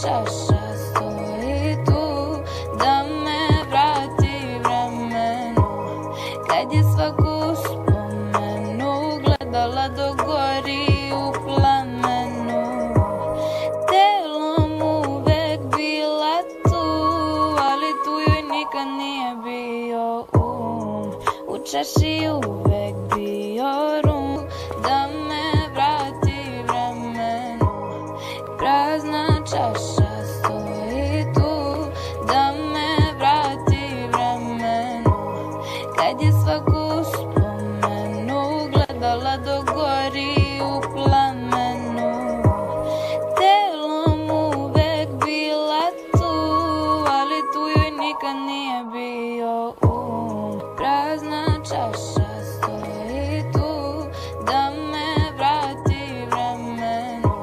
čaša stoji tu da me vrati vremenu, kad je svaku spomenu gledala dok gori u plamenu. Telom uvek bila tu, ali tu joj nikad nije bio u čaši uvek bio rum da me vrati vremenu. Prazna čaša stoji tu da me vrati vremenu, kad je svaku spomenu gledala dok gori u plamenu. Telom uvek bila tu, ali tu joj nikad nije bio prazna čaša stoji tu da me vrati vremenu,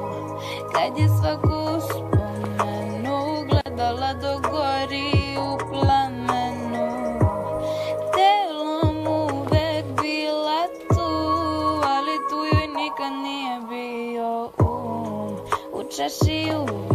kad je svaku spomenu gledala dok gori u plamenu. Telom uvek bila tu, ali tu joj nikad nije bio u čaši uvek